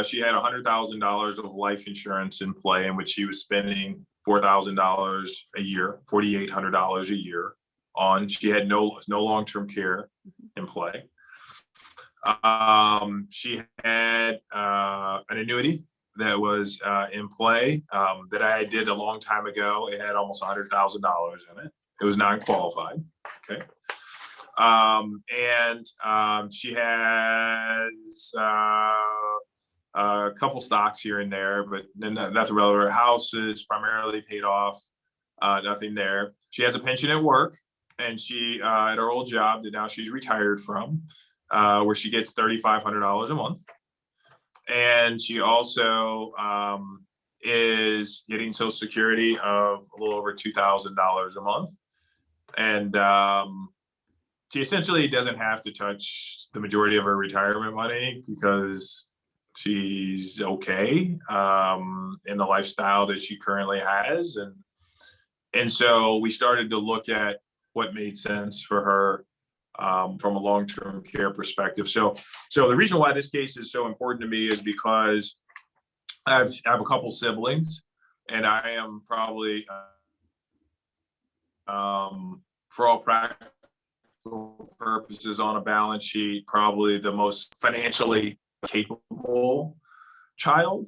She had $100,000 of life insurance in play, in which she was spending $4,000 a year, $4,800 a year on. She had no long-term care in play. She had an annuity that was in play that I did a long time ago. It had almost $100,000 in it. It was non-qualified. Okay. She has a couple stocks here and there, but then nothing relevant. Her house is primarily paid off. Nothing there. She has a pension at work, and she at her old job that now she's retired from, where she gets $3,500 a month. And she also is getting Social Security of a little over $2,000 a month. And she essentially doesn't have to touch the majority of her retirement money because she's okay in the lifestyle that she currently has. And so we started to look at what made sense for her from a long-term care perspective. So the reason why this case is so important to me is because I have a couple siblings, and I am probably, for all practical purposes on a balance sheet, probably the most financially capable child.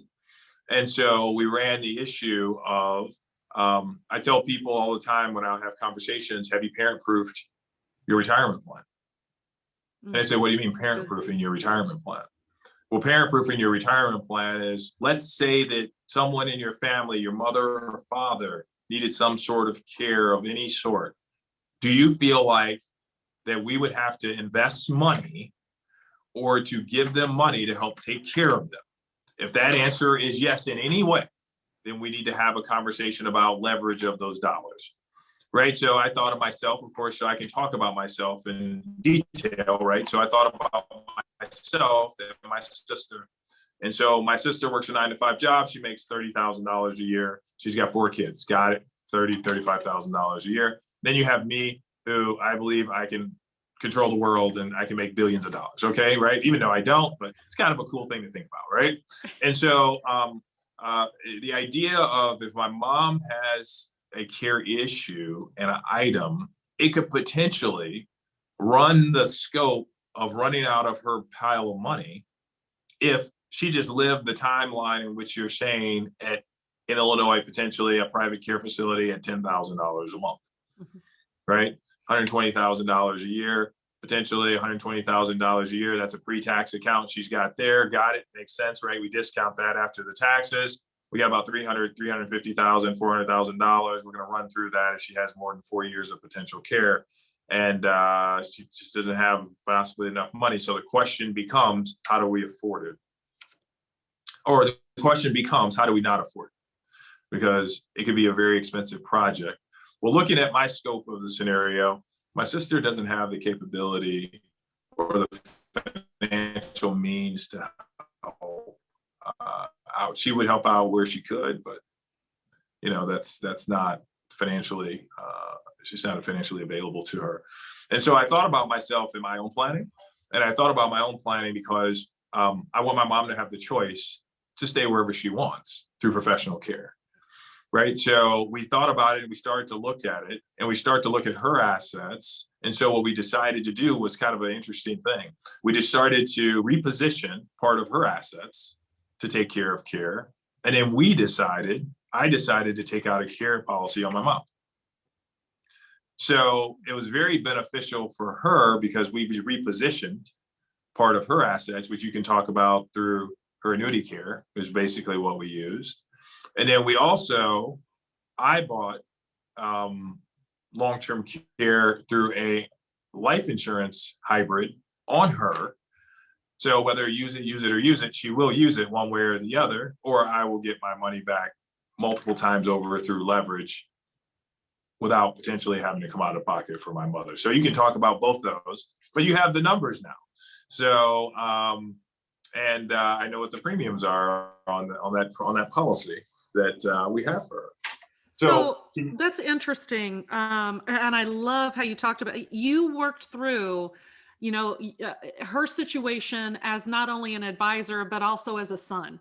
And so we ran the issue of, I tell people all the time when I have conversations, have you parent-proofed your retirement plan? And I say, what do you mean parent-proofing your retirement plan? Well, parent-proofing your retirement plan is, let's say that someone in your family, your mother or father, needed some sort of care of any sort. Do you feel like that we would have to invest money or to give them money to help take care of them? If that answer is yes in any way, then we need to have a conversation about leverage of those dollars, right? So I thought of myself, of course, so I can talk about myself in detail, right? So I thought about myself and my sister. And so my sister works a 9-to-5 job. She makes $30,000 a year. She's got 4 kids. Got it. $35,000 a year. Then you have me, who I believe I can control the world and I can make billions of dollars. Okay, right? Even though I don't, but it's kind of a cool thing to think about, right? And so the idea of, if my mom has a care issue and an item, it could potentially run the scope of running out of her pile of money if she just lived the timeline in which you're saying in Illinois, potentially a private care facility at $10,000 a month, right? $120,000 a year, potentially $120,000 a year. That's a pre-tax account she's got there. Got it. Makes sense, right? We discount that after the taxes. We got about $300,000, $350,000, $400,000. We're going to run through that if she has more than 4 years of potential care. And she just doesn't have possibly enough money. So the question becomes, how do we afford it? Or the question becomes, how do we not afford it? Because it could be a very expensive project. Well, looking at my scope of the scenario, my sister doesn't have the capability or the financial means to help out. She would help out where she could, but that's not financially, she's not financially available to her. And so I thought about myself in my own planning, and I thought about my own planning because I want my mom to have the choice to stay wherever she wants through professional care. Right. So we thought about it and we started to look at it, and we start to look at her assets. And so what we decided to do was kind of an interesting thing. We just started to reposition part of her assets to take care of care. And then I decided to take out a care policy on my mom. So it was very beneficial for her because we repositioned part of her assets, which you can talk about through her annuity care, is basically what we used. And then I bought long-term care through a life insurance hybrid on her. So whether use it, she will use it one way or the other, or I will get my money back multiple times over through leverage without potentially having to come out of pocket for my mother. So you can talk about both those, but you have the numbers now. So, and I know what the premiums are on that policy that we have for her. So that's interesting. And I love how you talked about, you worked through, her situation as not only an advisor, but also as a son.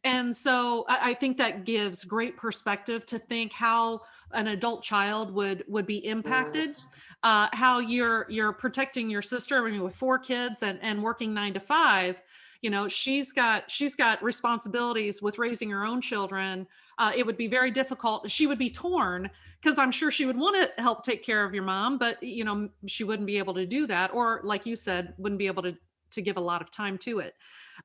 And so I think that gives great perspective to think how an adult child would be impacted, how you're protecting your sister, with 4 kids and working 9 to 5. she's got responsibilities with raising her own children. It would be very difficult. She would be torn, because I'm sure she would want to help take care of your mom, but she wouldn't be able to do that, or like you said, wouldn't be able to give a lot of time to it.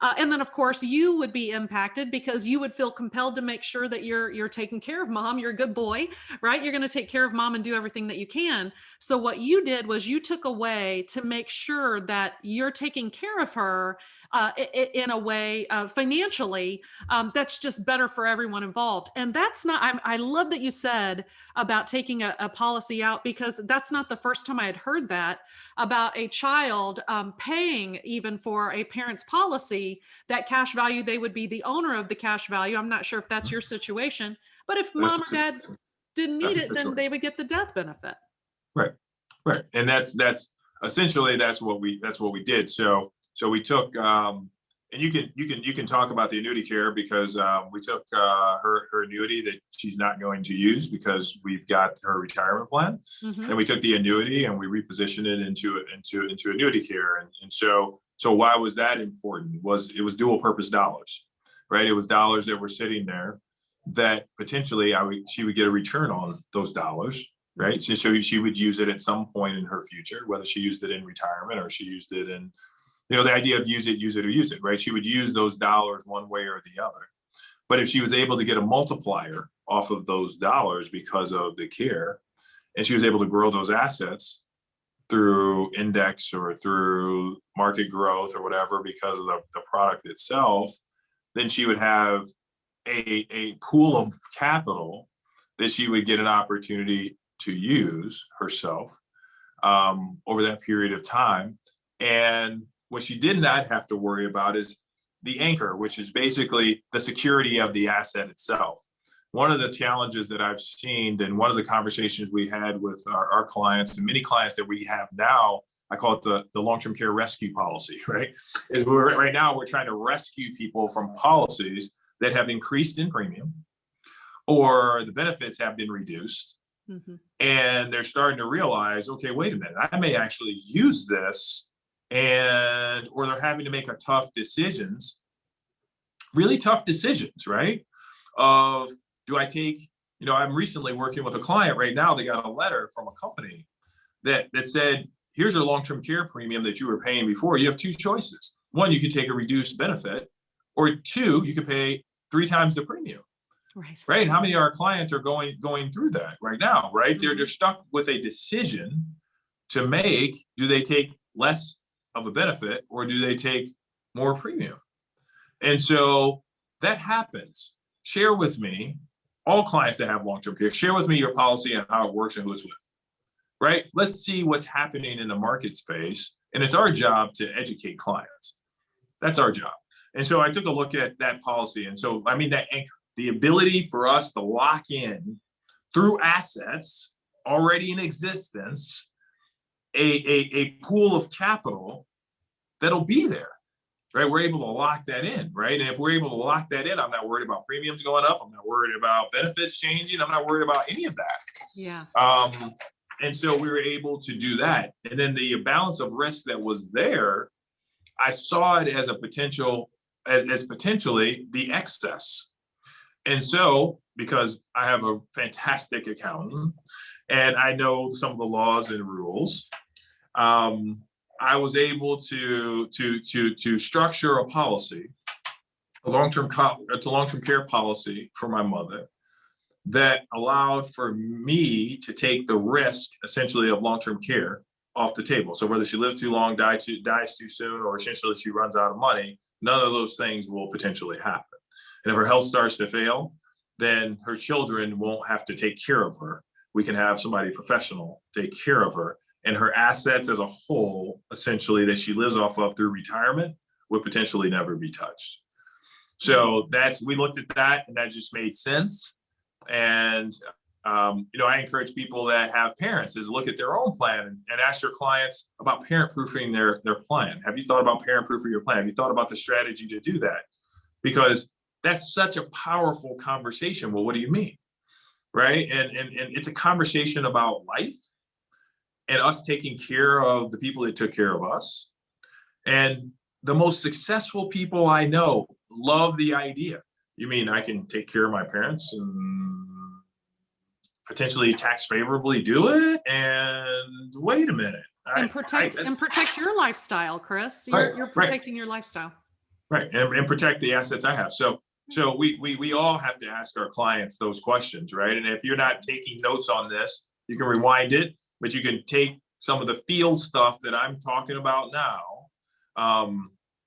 And then, of course, you would be impacted, because you would feel compelled to make sure that you're taking care of mom. You're a good boy, right? You're going to take care of mom and do everything that you can. So what you did was you took a way to make sure that you're taking care of her in a way financially that's just better for everyone involved. And that's not, I love that you said about taking a policy out, because that's not the first time I had heard that about a child paying even for a parent's policy, that cash value, they would be the owner of the cash value. I'm not sure if that's your situation, but if mom or dad didn't need it, then they would get the death benefit. Right, right, and that's essentially that's what we did. So we took, and you can talk about the annuity care, because we took her annuity that she's not going to use because we've got her retirement plan, and we took the annuity and we repositioned it into annuity care, and so why was that important? It was dual purpose dollars, right? It was dollars that were sitting there that potentially she would get a return on those dollars, right? So she would use it at some point in her future, whether she used it in retirement or she used it in, the idea of use it, right? She would use those dollars one way or the other. But if she was able to get a multiplier off of those dollars because of the care, and she was able to grow those assets through index or through market growth or whatever, because of the product itself, then she would have a pool of capital that she would get an opportunity to use herself over that period of time. And what she did not have to worry about is the anchor, which is basically the security of the asset itself. One of the challenges that I've seen, and one of the conversations we had with our clients, and many clients that we have now, I call it the long-term care rescue policy, right? Is right now we're trying to rescue people from policies that have increased in premium, or the benefits have been reduced. And they're starting to realize, okay, wait a minute, I may actually use this, or they're having to make really tough decisions, right? Of, do I take, I'm recently working with a client right now. They got a letter from a company that said, here's your long-term care premium that you were paying before. You have two choices. One, you could take a reduced benefit, or two, you could pay 3 times the premium. Right. And how many of our clients are going through that right now, right? They're stuck with a decision to make. Do they take less of a benefit, or do they take more premium? And so that happens. Share with me, all clients that have long-term care, share with me your policy and how it works and who it's with, right? Let's see what's happening in the market space. And it's our job to educate clients. That's our job. And so I took a look at that policy. And so, that anchor, the ability for us to lock in through assets already in existence, a pool of capital that'll be there, right? We're able to lock that in, right? And if we're able to lock that in, I'm not worried about premiums going up. I'm not worried about benefits changing. I'm not worried about any of that. Yeah. And so we were able to do that. And then the balance of risk that was there, I saw it as a potential, as potentially the excess. And so, because I have a fantastic accountant and I know some of the laws and rules, I was able to structure a policy, a long-term care policy for my mother, that allowed for me to take the risk, essentially, of long-term care off the table. So whether she lives too long, dies too soon, or essentially she runs out of money, none of those things will potentially happen. And if her health starts to fail, then her children won't have to take care of her. We can have somebody professional take care of her, and her assets as a whole, essentially, that she lives off of through retirement, would potentially never be touched. So we looked at that, and that just made sense. And I encourage people that have parents is look at their own plan and ask your clients about parent-proofing their plan. Have you thought about parent-proofing your plan? Have you thought about the strategy to do that? Because that's such a powerful conversation. Well, what do you mean? Right? And it's a conversation about life and us taking care of the people that took care of us. And the most successful people I know love the idea. You mean I can take care of my parents and potentially tax favorably do it? And wait a minute. And protect your lifestyle, Chris. You're protecting your lifestyle. Right. And protect the assets I have. So we all have to ask our clients those questions, right? And if you're not taking notes on this, you can rewind it, but you can take some of the field stuff that I'm talking about now.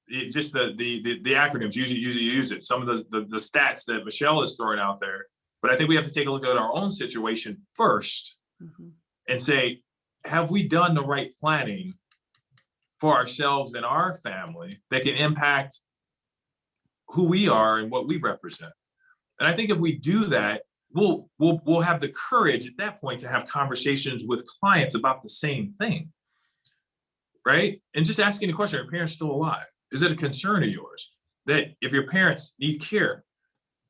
Just the acronyms, usually use it. Some of the stats that Michelle is throwing out there. But I think we have to take a look at our own situation first and say, have we done the right planning for ourselves and our family that can impact who we are and what we represent? And I think if we do that, we'll have the courage at that point to have conversations with clients about the same thing, right? And just asking the question, are your parents still alive? Is it a concern of yours that if your parents need care,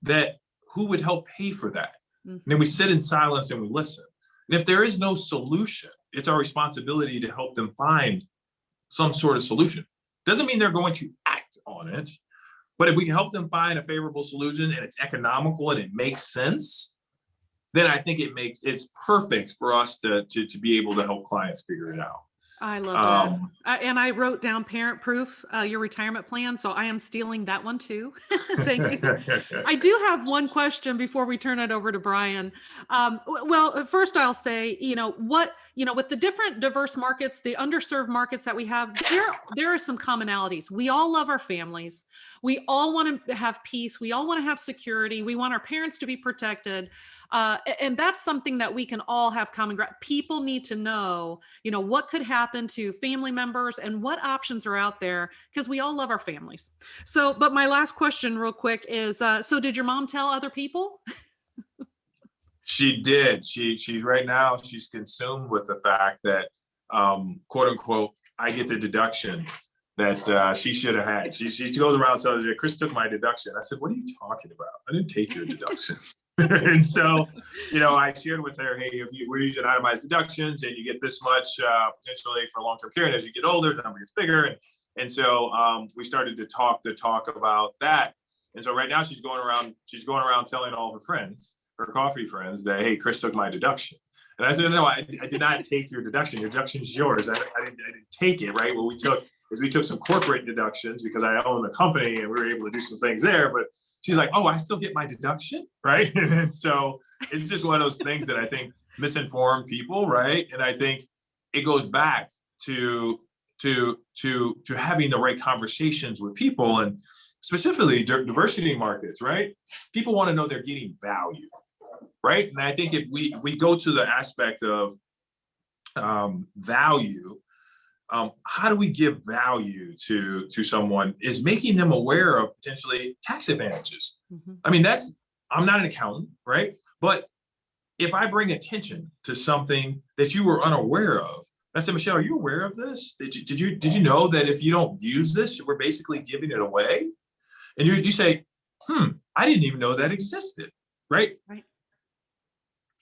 that who would help pay for that? And then we sit in silence and we listen. And if there is no solution, it's our responsibility to help them find some sort of solution. Doesn't mean they're going to act on it, but if we can help them find a favorable solution and it's economical and it makes sense, then I think it's perfect for us to be able to help clients figure it out. I love that. And I wrote down parent proof, your retirement plan. So I am stealing that one too. Thank you. I do have one question before we turn it over to Brian. Well, first I'll say, with the different diverse markets, the underserved markets that we have, there are some commonalities. We all love our families. We all want to have peace. We all want to have security. We want our parents to be protected. And that's something that we can all have common ground. People need to know, what could happen to family members and what options are out there, because we all love our families. So, but my last question real quick is, so did your mom tell other people? She did. She's right now, she's consumed with the fact that, quote unquote, I get the deduction that she should have had. She goes around saying, Chris took my deduction. I said, what are you talking about? I didn't take your deduction. And so, I shared with her, hey, if we're using itemized deductions and you get this much potentially for long-term care, and as you get older, the number gets bigger. And so we started to talk about that. And so right now she's going around telling all her friends, her coffee friends, that, hey, Chris took my deduction. And I said, no, I did not take your deduction. Your deduction is yours. I didn't take it, right? What we took some corporate deductions because I own a company and we were able to do some things there. But she's like, oh, I still get my deduction, right? And so it's just one of those things that I think misinform people, right? And I think it goes back to having the right conversations with people, and specifically diversity markets, right? People want to know they're getting value, right? And I think if we go to the aspect of value, how do we give value to someone is making them aware of potentially tax advantages. I mean, I'm not an accountant, right? But if I bring attention to something that you were unaware of, I said, Michelle, are you aware of this? Did you know that if you don't use this, we're basically giving it away? And you say, I didn't even know that existed, right? Right.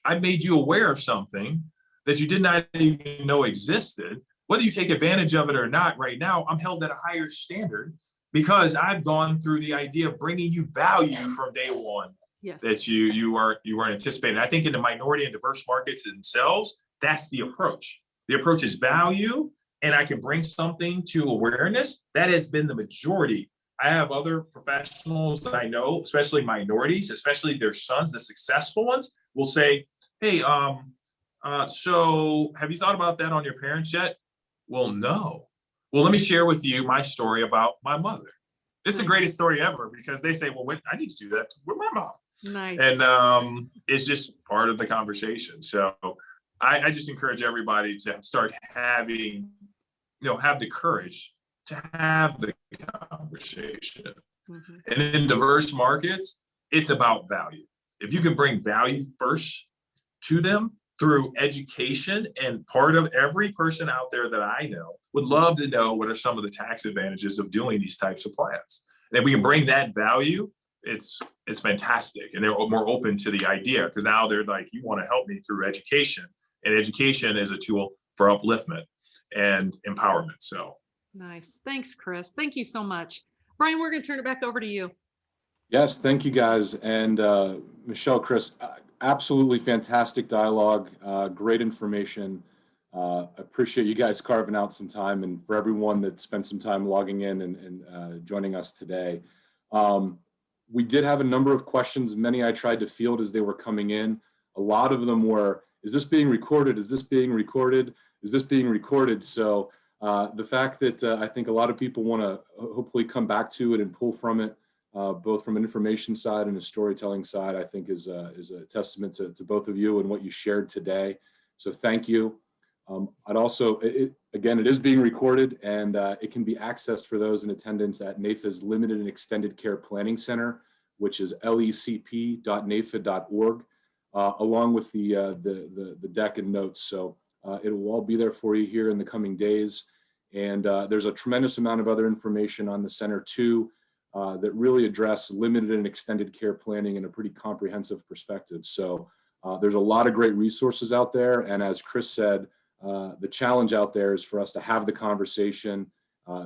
I made you aware of something that you did not even know existed. Whether you take advantage of it or not right now, I'm held at a higher standard because I've gone through the idea of bringing you value from day one. Yes. That you weren't anticipating. I think in the minority and diverse markets themselves, that's the approach. The approach is value, and I can bring something to awareness. That has been the majority. I have other professionals that I know, especially minorities, especially their sons, the successful ones, will say, hey, so have you thought about that on your parents yet? Well, no. Well, let me share with you my story about my mother. It's the greatest story ever because they say, well, I need to do that with my mom. Nice. And it's just part of the conversation. So I just encourage everybody to start having, have the courage to have the conversation. And in diverse markets, it's about value. If you can bring value first to them through education, and part of every person out there that I know would love to know what are some of the tax advantages of doing these types of plans. And if we can bring that value, it's fantastic. And they're more open to the idea because now they're like, you want to help me through education. And education is a tool for upliftment and empowerment. So Nice. Thanks, Chris. Thank you so much. Brian, we're going to turn it back over to you. Yes, thank you guys. And Michelle, Chris, absolutely fantastic dialogue, great information. Appreciate you guys carving out some time, and for everyone that spent some time logging in and joining us today. We did have a number of questions. Many I tried to field as they were coming in. A lot of them were, is this being recorded? Is this being recorded? Is this being recorded? So the fact that I think a lot of people want to hopefully come back to it and pull from it, both from an information side and a storytelling side, I think is a testament to both of you and what you shared today. So thank you. I'd also, again, it is being recorded, and it can be accessed for those in attendance at NAFA's Limited and Extended Care Planning Center, which is lecp.nafa.org, along with the deck and notes. So it will all be there for you here in the coming days. And there's a tremendous amount of other information on the center too, that really address limited and extended care planning in a pretty comprehensive perspective. So there's a lot of great resources out there. And as Chris said, the challenge out there is for us to have the conversation,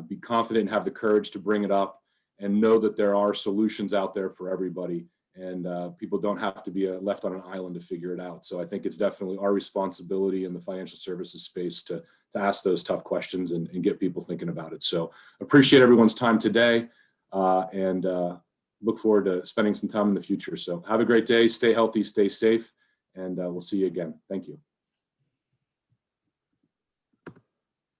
be confident and have the courage to bring it up, and know that there are solutions out there for everybody. And people don't have to be left on an island to figure it out. So I think it's definitely our responsibility in the financial services space to ask those tough questions and get people thinking about it. So appreciate everyone's time today, and look forward to spending some time in the future. So have a great day, stay healthy, stay safe, and we'll see you again. Thank you.